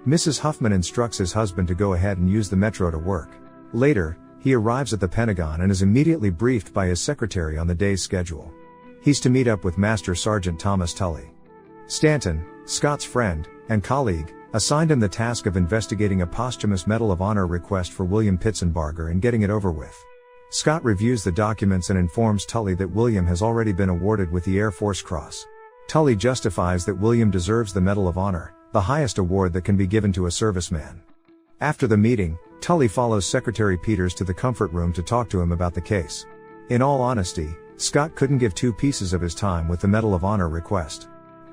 Mrs. Huffman instructs his husband to go ahead and use the metro to work. Later, he arrives at the Pentagon and is immediately briefed by his secretary on the day's schedule. He's to meet up with Master Sergeant Thomas Tully. Stanton, Scott's friend and colleague, assigned him the task of investigating a posthumous Medal of Honor request for William Pitsenbarger and getting it over with. Scott reviews the documents and informs Tully that William has already been awarded with the Air Force Cross. Tully justifies that William deserves the Medal of Honor, the highest award that can be given to a serviceman. After the meeting, Tully follows Secretary Peters to the comfort room to talk to him about the case. In all honesty, Scott couldn't give 2 pieces of his time with the Medal of Honor request.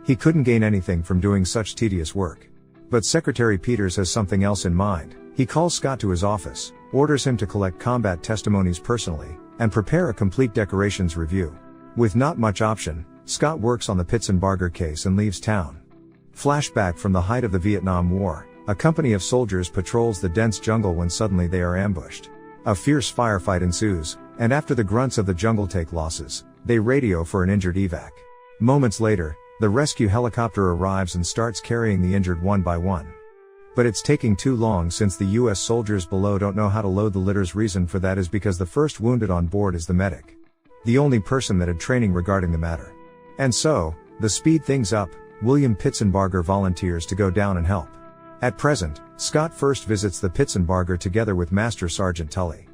He couldn't gain anything from doing such tedious work. But Secretary Peters has something else in mind. He calls Scott to his office, orders him to collect combat testimonies personally, and prepare a complete decorations review. With not much option, Scott works on the Pitsenbarger case and leaves town. Flashback from the height of the Vietnam War, a company of soldiers patrols the dense jungle when suddenly they are ambushed. A fierce firefight ensues, and after the grunts of the jungle take losses, they radio for an injured evac. Moments later, the rescue helicopter arrives and starts carrying the injured one by one. But it's taking too long since the US soldiers below don't know how to load the litters. Reason for that is because the first wounded on board is the medic. The only person that had training regarding the matter. And so, to speed things up, William Pitsenbarger volunteers to go down and help. At present, Scott first visits the Pitsenbarger together with Master Sergeant Tully.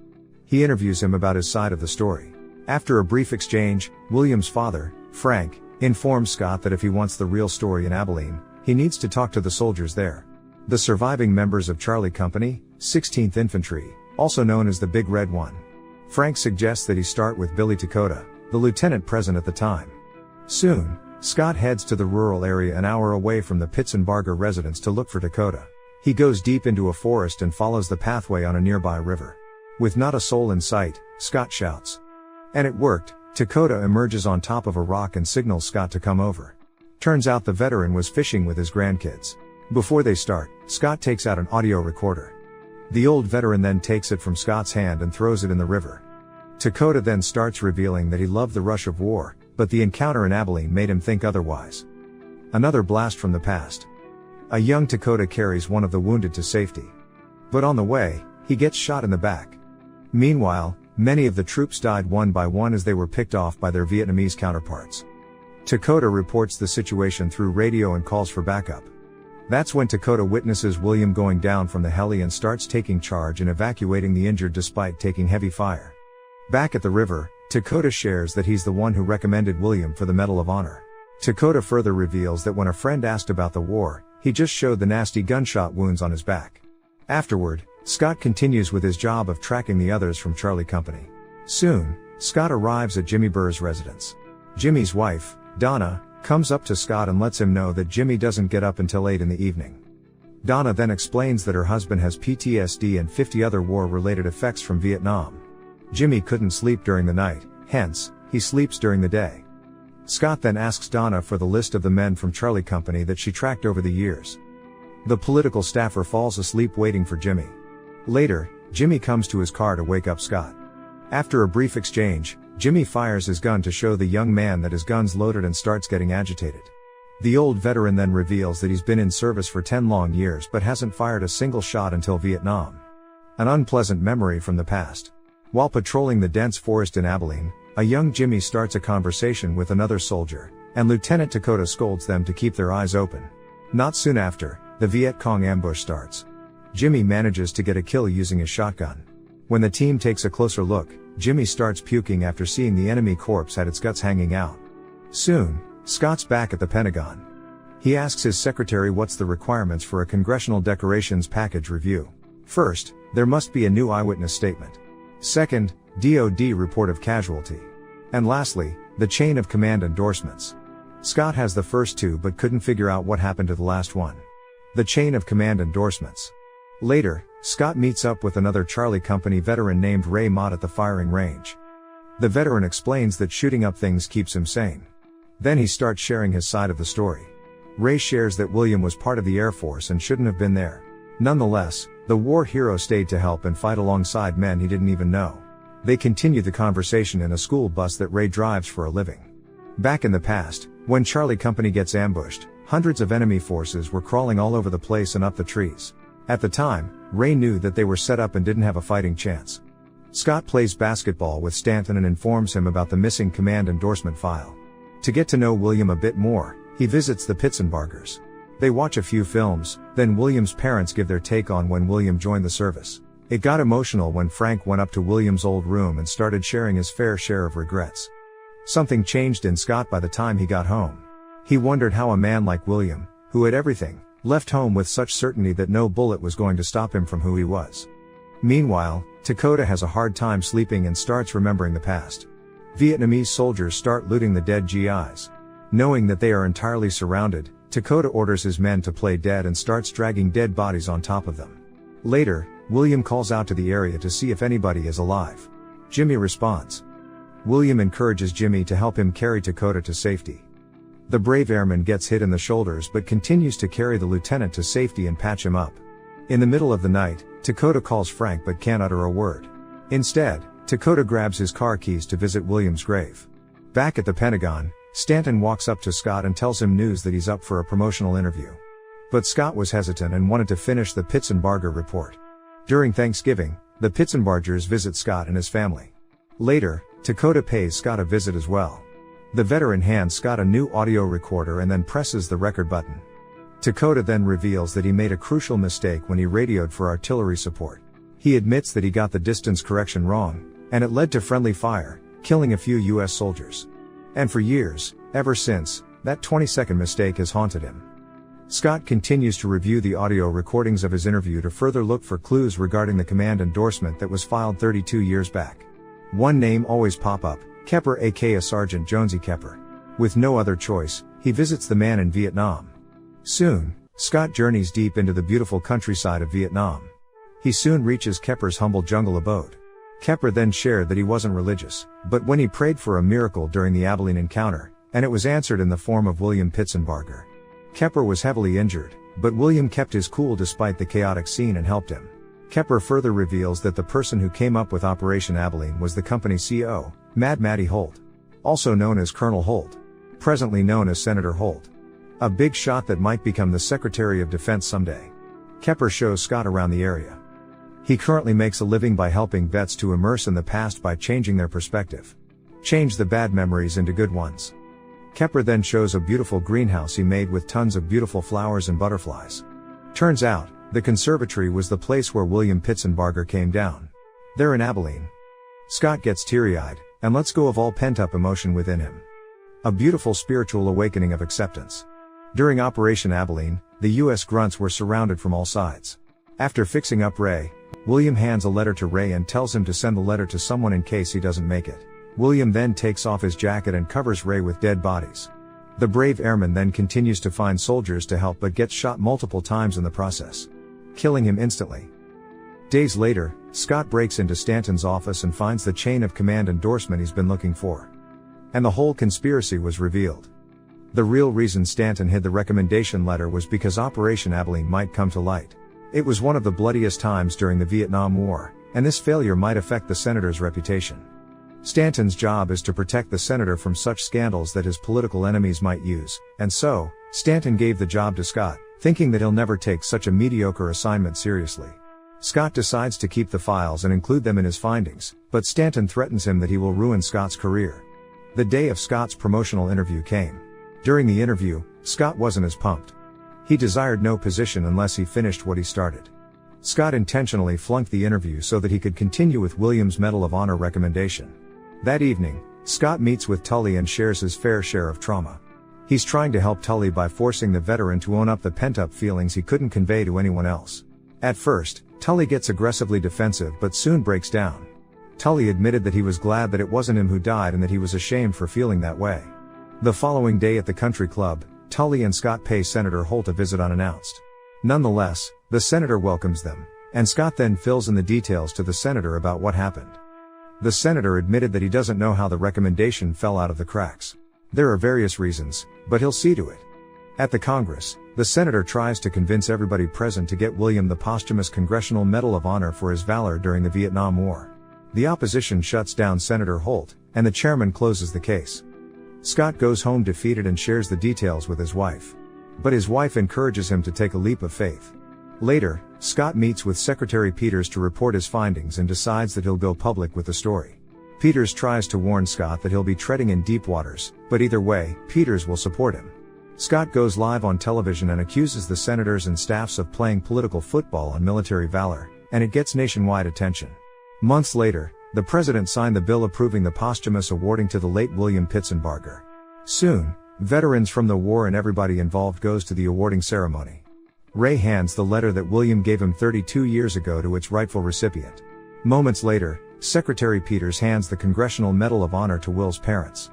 He interviews him about his side of the story. After a brief exchange, William's father, Frank, informs Scott that if he wants the real story in Abilene, he needs to talk to the soldiers there. The surviving members of Charlie Company, 16th Infantry, also known as the Big Red One. Frank suggests that he start with Billy Takota, the lieutenant present at the time. Soon, Scott heads to the rural area an hour away from the Pitsenbarger residence to look for Takota. He goes deep into a forest and follows the pathway on a nearby river. With not a soul in sight, Scott shouts. And it worked. Takota emerges on top of a rock and signals Scott to come over. Turns out the veteran was fishing with his grandkids. Before they start, Scott takes out an audio recorder. The old veteran then takes it from Scott's hand and throws it in the river. Takota then starts revealing that he loved the rush of war, but the encounter in Abilene made him think otherwise. Another blast from the past. A young Takota carries one of the wounded to safety. But on the way, he gets shot in the back. Meanwhile, many of the troops died one by one as they were picked off by their Vietnamese counterparts. Takota reports the situation through radio and calls for backup. That's when Takota witnesses William going down from the heli and starts taking charge and evacuating the injured despite taking heavy fire. Back at the river, Takota shares that he's the one who recommended William for the Medal of Honor. Takota further reveals that when a friend asked about the war, he just showed the nasty gunshot wounds on his back. Afterward, Scott continues with his job of tracking the others from Charlie Company. Soon, Scott arrives at Jimmy Burr's residence. Jimmy's wife, Donna, comes up to Scott and lets him know that Jimmy doesn't get up until 8 in the evening. Donna then explains that her husband has PTSD and 50 other war-related effects from Vietnam. Jimmy couldn't sleep during the night, hence, he sleeps during the day. Scott then asks Donna for the list of the men from Charlie Company that she tracked over the years. The political staffer falls asleep waiting for Jimmy. Later, Jimmy comes to his car to wake up Scott. After a brief exchange, Jimmy fires his gun to show the young man that his gun's loaded and starts getting agitated. The old veteran then reveals that he's been in service for 10 long years but hasn't fired a single shot until Vietnam. An unpleasant memory from the past. While patrolling the dense forest in Abilene, a young Jimmy starts a conversation with another soldier, and Lieutenant Takota scolds them to keep their eyes open. Not soon after, the Viet Cong ambush starts. Jimmy manages to get a kill using his shotgun. When the team takes a closer look, Jimmy starts puking after seeing the enemy corpse had its guts hanging out. Soon, Scott's back at the Pentagon. He asks his secretary what's the requirements for a congressional decorations package review. First, there must be a new eyewitness statement. Second, DoD report of casualty. And lastly, the chain of command endorsements. Scott has the first two but couldn't figure out what happened to the last one. The chain of command endorsements. Later, Scott meets up with another Charlie Company veteran named Ray Mott at the firing range. The veteran explains that shooting up things keeps him sane. Then he starts sharing his side of the story. Ray shares that William was part of the Air Force and shouldn't have been there. Nonetheless, the war hero stayed to help and fight alongside men he didn't even know. They continue the conversation in a school bus that Ray drives for a living. Back in the past, when Charlie Company gets ambushed, Hundreds of enemy forces were crawling all over the place and up the trees. At the time, Ray knew that they were set up and didn't have a fighting chance. Scott plays basketball with Stanton and informs him about the missing command endorsement file. To get to know William a bit more, he visits the Pitsenbargers. They watch a few films, then William's parents give their take on when William joined the service. It got emotional when Frank went up to William's old room and started sharing his fair share of regrets. Something changed in Scott by the time he got home. He wondered how a man like William, who had everything, left home with such certainty that no bullet was going to stop him from who he was. Meanwhile, Dakota has a hard time sleeping and starts remembering the past. Vietnamese soldiers start looting the dead GIs. Knowing that they are entirely surrounded, Dakota orders his men to play dead and starts dragging dead bodies on top of them. Later, William calls out to the area to see if anybody is alive. Jimmy responds. William encourages Jimmy to help him carry Dakota to safety. The brave airman gets hit in the shoulders but continues to carry the lieutenant to safety and patch him up. In the middle of the night, Dakota calls Frank but can't utter a word. Instead, Dakota grabs his car keys to visit William's grave. Back at the Pentagon, Stanton walks up to Scott and tells him news that he's up for a promotional interview. But Scott was hesitant and wanted to finish the Pitsenbarger report. During Thanksgiving, the Pitsenbargers visit Scott and his family. Later, Dakota pays Scott a visit as well. The veteran hands Scott a new audio recorder and then presses the record button. Dakota then reveals that he made a crucial mistake when he radioed for artillery support. He admits that he got the distance correction wrong, and it led to friendly fire, killing a few US soldiers. And for years, ever since, that 20-second mistake has haunted him. Scott continues to review the audio recordings of his interview to further look for clues regarding the command endorsement that was filed 32 years back. One name always pop up, Kepper aka Sergeant Jonesy Kepper. With no other choice, he visits the man in Vietnam. Soon, Scott journeys deep into the beautiful countryside of Vietnam. He soon reaches Kepper's humble jungle abode. Kepper then shared that he wasn't religious, but when he prayed for a miracle during the Abilene encounter, and it was answered in the form of William Pitsenbarger. Kepper was heavily injured, but William kept his cool despite the chaotic scene and helped him. Kepper further reveals that the person who came up with Operation Abilene was the company CO, Mad Matty Holt. Also known as Colonel Holt. Presently known as Senator Holt. A big shot that might become the Secretary of Defense someday. Kepper shows Scott around the area. He currently makes a living by helping vets to immerse in the past by changing their perspective. Change the bad memories into good ones. Kepper then shows a beautiful greenhouse he made with tons of beautiful flowers and butterflies. Turns out, the conservatory was the place where William Pitsenbarger came down. There in Abilene. Scott gets teary-eyed, and lets go of all pent-up emotion within him. A beautiful spiritual awakening of acceptance. During Operation Abilene, the US grunts were surrounded from all sides. After fixing up Ray, William hands a letter to Ray and tells him to send the letter to someone in case he doesn't make it. William then takes off his jacket and covers Ray with dead bodies. The brave airman then continues to find soldiers to help but gets shot multiple times in the process, killing him instantly. Days later, Scott breaks into Stanton's office and finds the chain of command endorsement he's been looking for. And the whole conspiracy was revealed. The real reason Stanton hid the recommendation letter was because Operation Abilene might come to light. It was one of the bloodiest times during the Vietnam War, and this failure might affect the senator's reputation. Stanton's job is to protect the senator from such scandals that his political enemies might use, and so, Stanton gave the job to Scott, thinking that he'll never take such a mediocre assignment seriously. Scott decides to keep the files and include them in his findings, but Stanton threatens him that he will ruin Scott's career. The day of Scott's promotional interview came. During the interview, Scott wasn't as pumped. He desired no position unless he finished what he started. Scott intentionally flunked the interview so that he could continue with William's Medal of Honor recommendation. That evening, Scott meets with Tully and shares his fair share of trauma. He's trying to help Tully by forcing the veteran to own up the pent-up feelings he couldn't convey to anyone else. At first, Tully gets aggressively defensive but soon breaks down. Tully admitted that he was glad that it wasn't him who died and that he was ashamed for feeling that way. The following day at the country club, Tully and Scott pay Senator Holt a visit unannounced. Nonetheless, the senator welcomes them, and Scott then fills in the details to the senator about what happened. The senator admitted that he doesn't know how the recommendation fell out of the cracks. There are various reasons, but he'll see to it. At the Congress, the senator tries to convince everybody present to get William the posthumous Congressional Medal of Honor for his valor during the Vietnam War. The opposition shuts down Senator Holt, and the chairman closes the case. Scott goes home defeated and shares the details with his wife. but his wife encourages him to take a leap of faith. Later, Scott meets with Secretary Peters to report his findings and decides that he'll go public with the story. Peters tries to warn Scott that he'll be treading in deep waters, but either way, Peters will support him. Scott goes live on television and accuses the senators and staffs of playing political football on military valor, and it gets nationwide attention. Months later, the president signed the bill approving the posthumous awarding to the late William Pitsenbarger. Soon, veterans from the war and everybody involved goes to the awarding ceremony. Ray hands the letter that William gave him 32 years ago to its rightful recipient. Moments later, Secretary Peters hands the Congressional Medal of Honor to Will's parents.